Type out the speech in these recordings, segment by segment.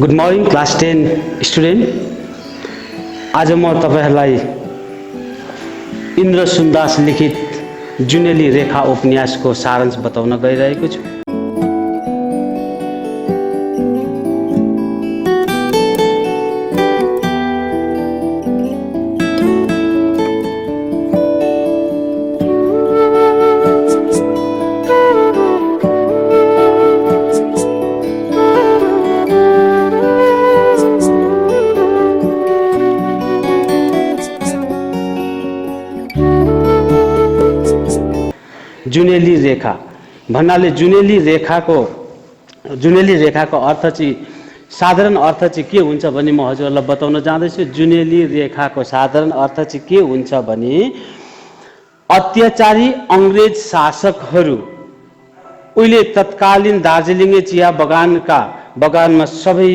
Good morning class 10 student. आज म तपाईहरुलाई इन्द्र सुन्दास लिखित जुनेली रेखा उपन्यासको सारांश बताउन गइरहेको छु। जुनेली रेखा भन्नाले जुनेली रेखाको अर्थ चाहिँ साधारण अर्थ चाहिँ के हुन्छ भने म हजुरलाई बताउन जाँदैछु। जुनेली रेखाको साधारण अर्थ चाहिँ के हुन्छ भने अत्याचारी अंग्रेज शासकहरू उहिले तत्कालीन दार्जिलिङे चिया बगानमा सबै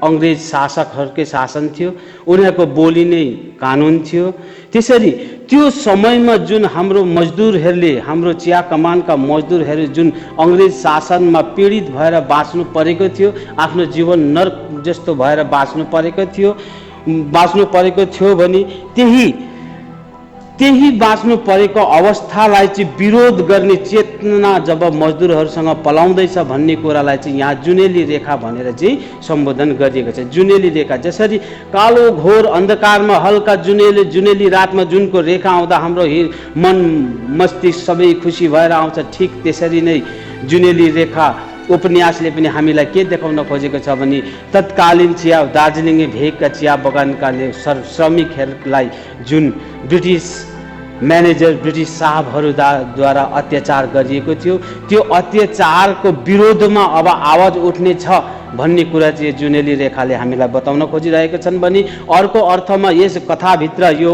अंग्रेज शासकहरूकै शासन थियो। उनीहरूको बोली नै कानुन थियो। त्यसरी त्यो समयमा जुन हाम्रो मजदुरहरूले, हाम्रो चिया कमानका मजदुरहरू जुन अंग्रेज शासनमा पीडित भएर बाँच्नु परेको थियो, आफ्नो जीवन नर्क जस्तो भएर बाँच्नु परेको थियो भने त्यही बाँच्नु परेको अवस्थालाई चाहिँ विरोध गर्ने चेतना जब मजदुरहरूसँग पलाउँदैछ भन्ने कुरालाई चाहिँ यहाँ जुनेली रेखा भनेर चाहिँ सम्बोधन गरिएको छ। जुनेली रेखा जसरी कालो घोर अन्धकारमा हल्का जुनेली रातमा जुनको रेखा आउँदा हाम्रो मन मस्तिष्क सबै खुसी भएर आउँछ, ठीक त्यसरी नै जुनेली रेखा उपन्यासले पनि हामीलाई के देखाउन खोजेको छ भने तत्कालीन दार्जिलिङे भेगका चिया बगानकाले श्रमिकहरूलाई जुन ब्रिटिस म्यानेजर, ब्रिटिस साहबहरूद्वारा अत्याचार गरिएको थियो, त्यो अत्याचारको विरोधमा अब आवाज उठ्ने छ भन्ने कुरा चाहिँ जुनेली रेखाले हामीलाई बताउन खोजिरहेका छन् भने अर्को अर्थमा यस कथाभित्र यो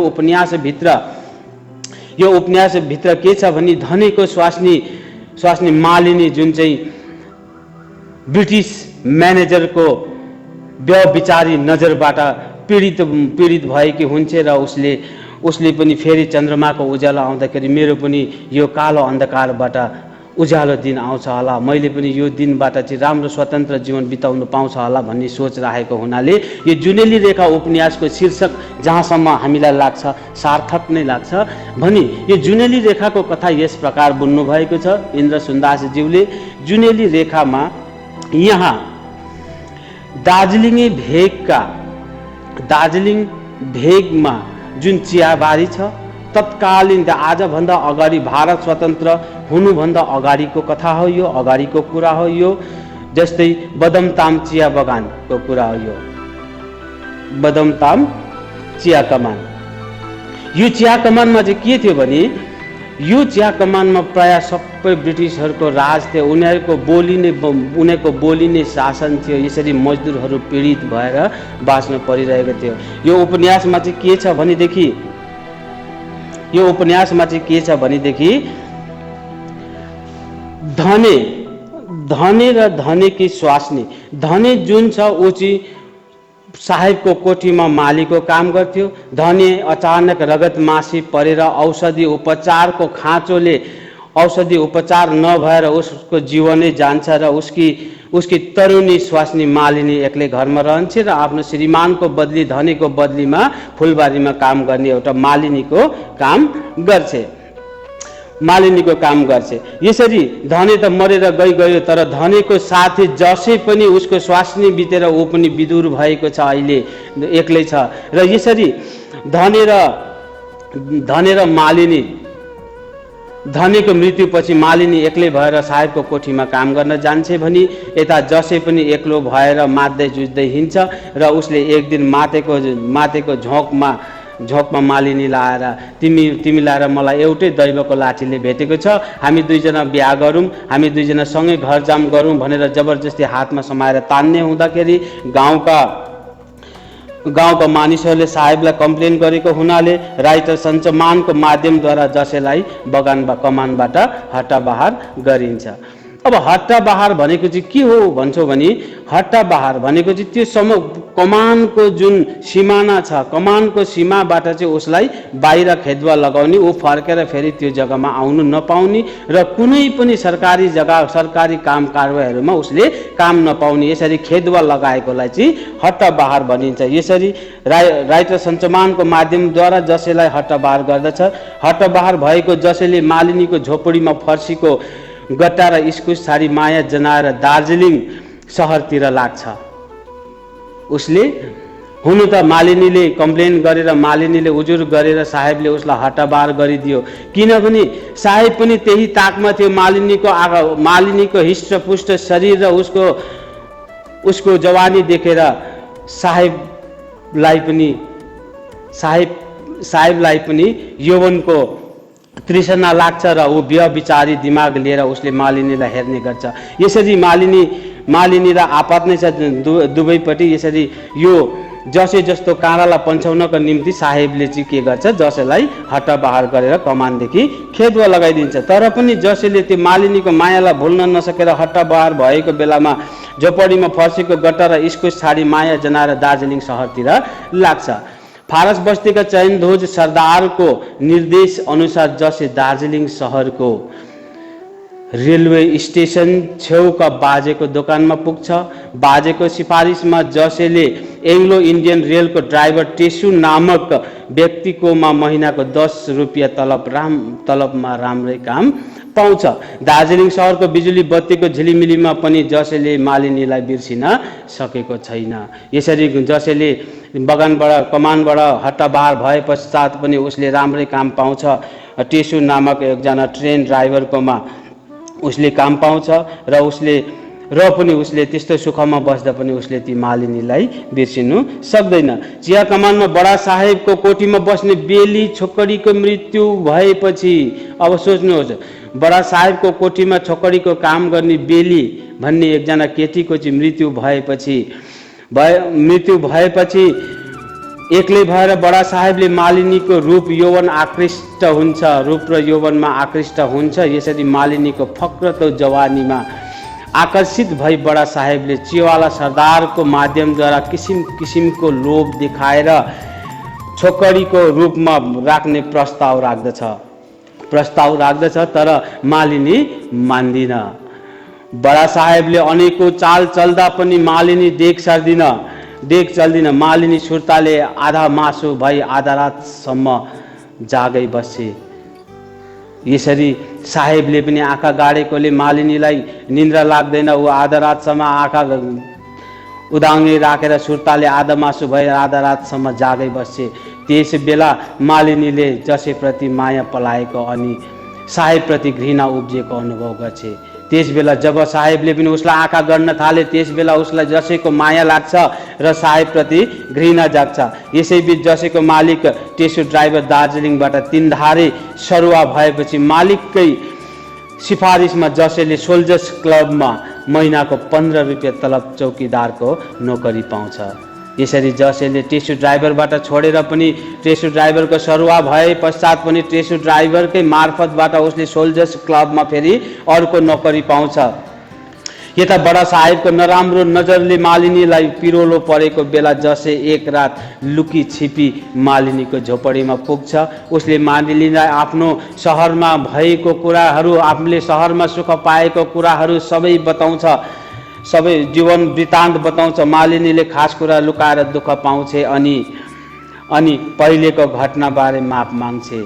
उपन्यासभित्र के छ भने धनीको स्वास्नी मालिनी जुन चाहिँ ब्रिटिस म्यानेजरको व्यभिचारी नजरबाट पीडित भएकी हुन्छ र उसले पनि फेरि चन्द्रमाको उज्यालो आउँदाखेरि मेरो पनि यो कालो अन्धकारबाट उज्यालो दिन आउँछ होला, मैले पनि यो दिनबाट चाहिँ राम्रो स्वतन्त्र जीवन बिताउन पाउँछ होला भन्ने सोच राखेको हुनाले यो जुनेली रेखा उपन्यासको शीर्षक जहाँसम्म हामीलाई लाग्छ सार्थक नै लाग्छ भने यो जुनेली रेखाको कथा यस प्रकार बुन्नु भएको छ इन्द्र सुन्दासज्यूले। जुनेली रेखामा यहाँ दार्जिलिङ भेगमा जुन चियाबारी छ तत्कालीन आजभन्दा अगाडि भारत स्वतन्त्र हुनुभन्दा अगाडिको कथा हो, यो अगाडिको कुरा हो। यो जस्तै बदमताम चिया बगानको कुरा हो। यो बदमताम चिया कमान, यो चिया कमानमा चाहिँ के थियो भने यो चिया कमानमा प्राय सबै ब्रिटिसहरूको राज थियो। उनीहरूको बोली नै शासन थियो। यसरी मजदुरहरू पीडित भएर बाँच्न परिरहेको थियो। यो उपन्यासमा चाहिँ के छ भनेदेखि धने र धनेकी स्वास्नी, धने जुन छ ऊ चाहिँ साहेबको कोठीमा मालीको काम गर्थ्यो। धनी अचानक रगत मासी परेर औषधि उपचारको खाँचोले औषधि उपचार नभएर उसको जीवनै जान्छ र उसकी तरुणी स्वास्नी मालिनी एक्लै घरमा रहन्छ र आफ्नो श्रीमानको बदली धनीको बदलीमा फुलबारीमा काम गर्ने एउटा मालिनीको काम गर्छ। यसरी धनी त मरेर गयो, तर धनीको साथी जसै पनि उसको स्वास्नी बितेर ऊ पनि विदुर भएको छ, अहिले एक्लै छ। र यसरी धनी र मालिनी, धनीको मृत्युपछि मालिनी एक्लै भएर साहेबको कोठीमा काम गर्न जान्छ भने यता जसै पनि एक्लो भएर मात्दै जुझ्दै हिँड्छ र उसले एक दिन मातेको झोकमा मालिनी लाएर तिमीलाई र मलाई एउटै दैवको लाठीले भेटेको छ, हामी दुईजना बिहा गरौँ, हामी दुईजना सँगै घरजाम गरौँ भनेर जबरजस्ती हातमा समाएर तान्ने हुँदाखेरि गाउँका मानिसहरूले साहेबलाई कम्प्लेन गरेको हुनाले राइटर सञ्चमानको माध्यमद्वारा जसैलाई कमानबाट हट्टाबाहर गरिन्छ। अब हट्टाबाहर भनेको चाहिँ के हो भन्छौँ भने हट्टाबाहर भनेको चाहिँ त्यो कमानको जुन सिमाना छ, कमानको सीमाबाट चाहिँ उसलाई बाहिर खेदुवा लगाउने, ऊ फर्केर फेरि त्यो जग्गामा आउनु नपाउने र कुनै पनि सरकारी जग्गा सरकारी काम कारबाहीहरूमा उसले काम नपाउने, यसरी खेदुवा लगाएकोलाई चाहिँ हट्टाबाहर भनिन्छ। यसरी राइट र सञ्चमानको माध्यमद्वारा जसैलाई हट्टाबाहर गर्दछ। हट्टाबाहर भएको जसैले मालिनीको झोपडीमा फर्सीको गट्टा र इस्कुस छाडी माया जनाएर दार्जिलिङ सहरतिर लाग्छ। उसले हुनु त मालिनीले कम्प्लेन गरेर मालिनीले उजुर गरेर साहेबले उसलाई हट्टाबाहर गरिदियो, किनभने साहेब पनि त्यही ताकमा थियो। मालिनीको हिष्टपुष्ट शरीर र उसको जवानी देखेर साहेबलाई पनि यौवनको तृष्णा लाग्छ र ऊ व्यभिचारी दिमाग लिएर उसले मालिनीलाई हेर्ने गर्छ। यसरी मालिनी र आपत नै छ दुवैपट्टि। यसरी यो जसे जस्तो काँडालाई पन्छाउनको निम्ति साहेबले चाहिँ के गर्छ, जसैलाई हट्टाबाहर गरेर कमानदेखि खेदुवा लगाइदिन्छ। तर पनि जसैले त्यो मालिनीको मायालाई भुल्न नसकेर हट्टाबाहर भएको बेलामा झोपडीमा फर्सीको गट्टा र इस्कुस छाडी माया जनाएर दार्जिलिङ सहरतिर लाग्छ। फारस बस्तीका चयनध्वज सरदारको निर्देश अनुसार जसे दार्जिलिङ सहरको रेलवे स्टेसन छेउका बाजेको दोकानमा पुग्छ। बाजेको सिफारिसमा जसले एङ्ग्लो इन्डियन रेलको ड्राइभर टेसु नामक व्यक्तिकोमा महिनाको 10 रुपियाँ तलबमा राम्रै काम पाउँछ। दार्जिलिङ सहरको बिजुली बत्तीको झिलिमिलीमा पनि जसले मालिनीलाई बिर्सिन सकेको छैन। यसरी जसले बगानबाट कमानबाट हट्टाबाहर भए पश्चात पनि उसले राम्रै काम पाउँछ। टेसु नामक एकजना ट्रेन ड्राइभरकोमा उसले काम पाउँछ र पनि उसले त्यस्तो सुखमा बस्दा पनि उसले ती मालिनीलाई बिर्सिनु सक्दैन। चिया कमानमा बडा साहेबको कोठीमा बस्ने बेली छोकरीको मृत्यु भएपछि, अब सोच्नुहोस्, बडा साहेबको कोठीमा छोकरीको काम गर्ने बेली भन्ने एकजना केटीको चाहिँ मृत्यु भएपछि एक्लै भएर बडा साहेबले मालिनीको रूप यौवन आकृष्ट हुन्छ, रूप र यौवनमा आकृष्ट हुन्छ। यसरी मालिनीको फक्रतो जवानीमा आकर्षित भई बडा साहेबले चियावाला सरदारको माध्यमद्वारा किसिम किसिमको लोभ देखाएर छोकरीको रूपमा राख्ने प्रस्ताव राख्दछ, तर मालिनी मान्दिन। बडा साहेबले अनेकौं चाल चल्दा पनि मालिनी देख चल्दिन। मालिनी सुर्ताले आधा मासु भई आधा रातसम्म जागै बसे। यसरी साहेबले पनि आँखा गाडेकोले मालिनीलाई निन्द्रा लाग्दैन। ऊ आधा रातसम्म आँखा उदाङ्गै राखेर सुर्ताले आधा मासु भई आधा रातसम्म जागै बसे। त्यस बेला मालिनीले जसैप्रति माया पलाएको अनि साहेबप्रति घृणा उब्जिएको अनुभव गर्छे। त्यस बेला जब साहेबले पनि उसलाई आँखा गर्न थाले, त्यस बेला उसलाई जसैको माया लाग्छ र साहेबप्रति घृणा जाग्छ। यसैबीच जसैको मालिक टेसु ड्राइभर दार्जिलिङबाट तिनधारे सरुवा भएपछि मालिककै सिफारिसमा जसैले सोल्जर्स क्लबमा महिनाको 15 रुपियाँ तलब चौकीदारको नोकरी पाउँछ। यसरी जसैले टेसु ड्राइभरबाट छोडेर पनि टेसु ड्राइभरको सरुवा भए पश्चात पनि टेसु ड्राइभरकै मार्फतबाट उसले सोल्जर्स क्लबमा फेरि अर्को नोकरी पाउँछ। यता बडा साहेबको नराम्रो नजरले मालिनीलाई पिरोलो परेको बेला जसै एक रात लुकी छिपी मालिनीको झोपडीमा पुग्छ। उसले मालिनीलाई आफ्नो सहरमा भएको कुराहरू, आफूले सहरमा सुख पाएको कुराहरू सबै बताउँछ, सबै जीवन वृत्तान्त बताउँछ। मालिनीले खास कुरा लुकाएर दुःख पाउँछे अनि पहिलेको घटनाबारे माफ माग्छे।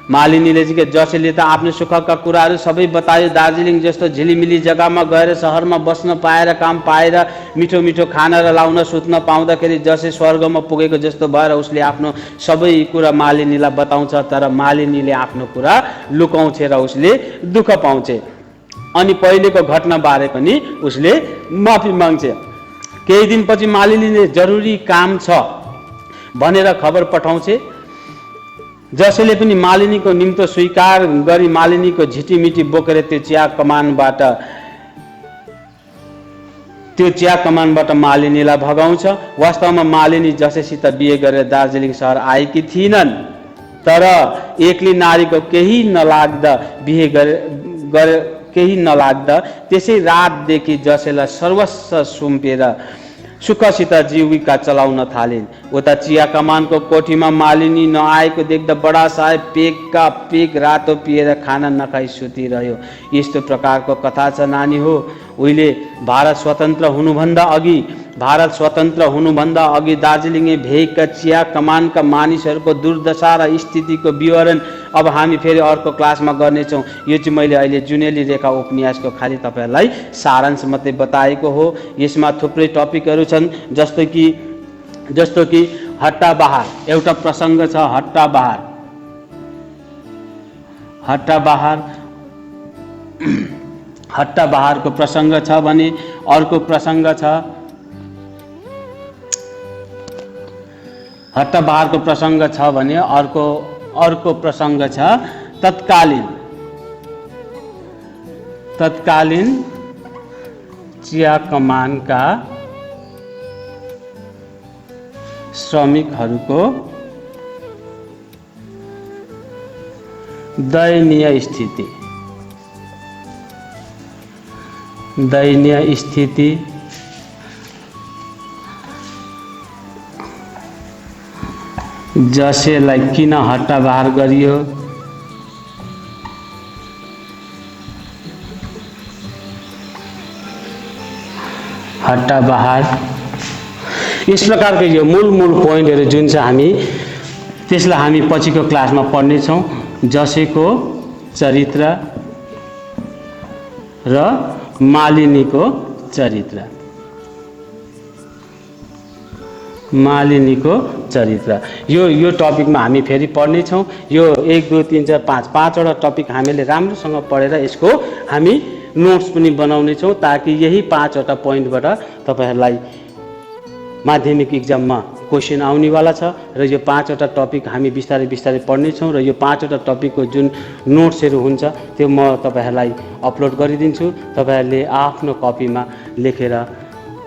मालिनीले चाहिँ जसले त आफ्नो सुखका कुराहरू सबै बतायो, दार्जिलिङ जस्तो झिलिमिली जग्गामा गएर सहरमा बस्न पाएर, काम पाएर, मिठो मिठो खाना र लाउन सुत्न पाउँदाखेरि जसै स्वर्गमा पुगेको जस्तो भएर उसले आफ्नो सबै कुरा मालिनीलाई बताउँछ। तर मालिनीले आफ्नो कुरा लुकाउँछे र उसले दुःख पाउँछे। अनि पहिलेको घटनाबारे पनि उसले माफी माग्छे। केही दिनपछि मालिनीले जरुरी काम छ भनेर खबर पठाउँछे। जसैले पनि मालिनीको निम्तो स्वीकार गरी मालिनीको झिटिमिटी बोकेर त्यो चिया कमानबाट मालिनीलाई भगाउँछ। वास्तवमा मालिनी जसैसित बिहे गरेर दार्जिलिङ सहर आएकी थिइनन्, तर एक्लै नारीको केही नलाग्दा त्यसै रातदेखि जसैलाई सर्वस्व सुम्पेर सुखसित जीविका चलाउन थालिन्। उता चिया कमानको कोठीमा मालिनी नआएको देख्दा बडा साहेब पेगका पेग रातो पिएर खाना नखाई सुतिरह्यो। यस्तो प्रकारको कथा छ नानी हो। उहिले भारत स्वतन्त्र हुनुभन्दा अघि दार्जिलिङे भेगका चिया कमानका मानिसहरूको दुर्दशा र स्थितिको विवरण अब हामी फेरि अर्को क्लासमा गर्नेछौँ। यो चाहिँ मैले अहिले जुनेली रेखा उपन्यासको खालि तपाईँहरूलाई सारांश मात्रै बताएको हो। यसमा थुप्रै टपिकहरू छन्, जस्तो कि हट्टाबहार एउटा प्रसङ्ग छ। हट्टाबहारको प्रसङ्ग छ भने अर्को प्रसङ्ग छ। हट्टाबहारको प्रसङ्ग छ भने अर्को प्रसङ्ग छ तत्कालीन चिया कमानका श्रमिकहरूको दयनीय स्थिति जसलाई किन हट्टाबहार गरियो, हट्टाबहार यस प्रकारको यो मूल पोइन्टहरू जुन छ त्यसलाई हामी पछिको क्लासमा पढ्नेछौँ। जसेको चरित्र र मालिनीको चरित्र यो टपिकमा हामी फेरि पढ्नेछौँ। यो 1 2 3 4 5 पाँचवटा टपिक हामीले राम्रोसँग पढेर यसको हामी नोट्स पनि बनाउनेछौँ, ताकि यही 5वटा पोइन्टबाट तपाईँहरूलाई माध्यमिक इक्जाममा क्वेसन आउनेवाला छ। र यो 5वटा टपिक हामी बिस्तारै पढ्नेछौँ र यो 5वटा टपिकको जुन नोट्सहरू हुन्छ त्यो म तपाईँहरूलाई अपलोड गरिदिन्छु। तपाईँहरूले आफ्नो कपीमा लेखेर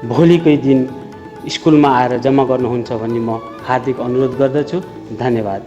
भोलिकै दिन स्कुलमा आएर जम्मा गर्नुहुन्छ भन्ने म हार्दिक अनुरोध गर्दछु। धन्यवाद।